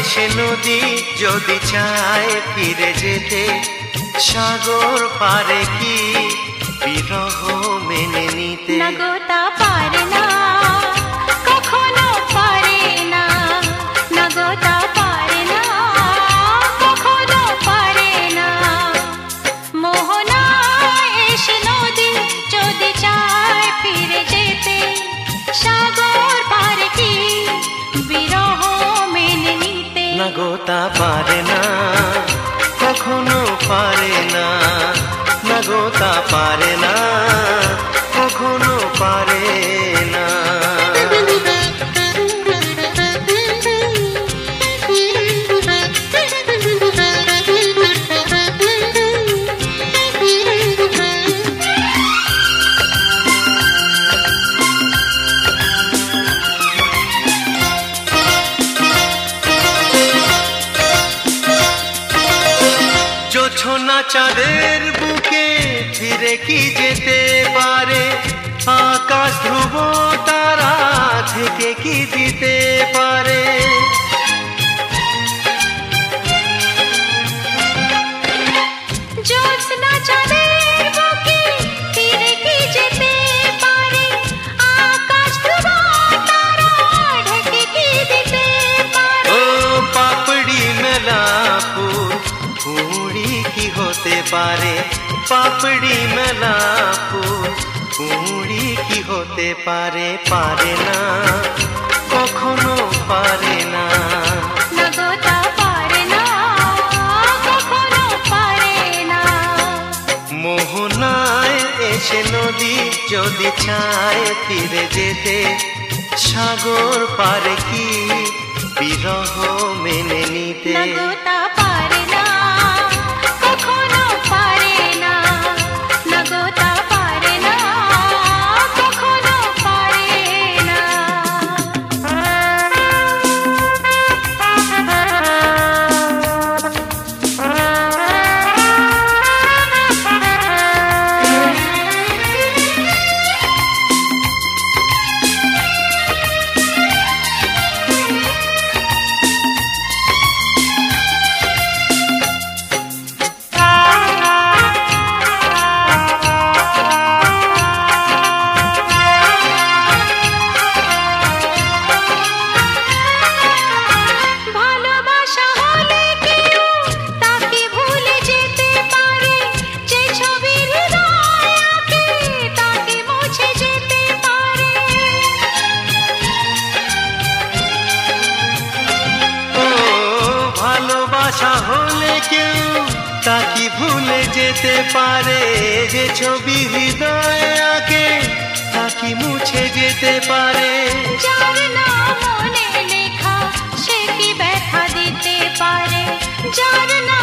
এসে নদী যদি চায় ফিরে যেতে, সাগর পারে কি বিরহ মেনে নিতে? না গো তা পারে না, কখনো পারে না। না গো তা পারে না, কখনো পারে না। মোহনা এসে নদী যদি চায় ফিরে যেতে, সাগর পারে কি বিরহ মেনে নিতে? না গো তা পারে না, কখনো পারে না। না গো তা পারে না, কখনো পারে না। জোছনা চাঁদের বুকে ফিরে কি যেতে পারে? আকাশ ধ্রুব তারা থেকে কি দিতে পারে? জ্যোৎস্না চাঁদের বুকে ফিরে কি যেতে পারে? আকাশ ধ্রুব তারা ঢেকে কি দিতে পারে? ও পাপড়ি মেলা ফুল কুঁড়ি কি হতে পারে? পাপড়ি মেলা ফুল কুঁড়ি কি হতে পারে? পারে না, কখনো পারে না। না গো তা পারে না, কখনো পারে না। মোহনায় এসে নদী যদি চায় ফিরে যেতে, সাগর পারে কি বিরহ মেনে নিতে? না গো তা পারে না, কখনো পারে না। না গো তা পারে না, কখনো পারে না। ভালোবাসা হলে কেউ তাকে ভুলে যেতে পারে, যে ছবির হৃদয় আঁকে তাকে মুছে যেতে পারে। ও ভালোবাসা হলে কেউ তাকে ভুলে যেতে পারে, যে ছবি হৃদয়ে আঁকে তাকে মুছে যেতে পারে। যার নাম মনে লেখা সে কি ব্যথা দিতে পারে? যার নাম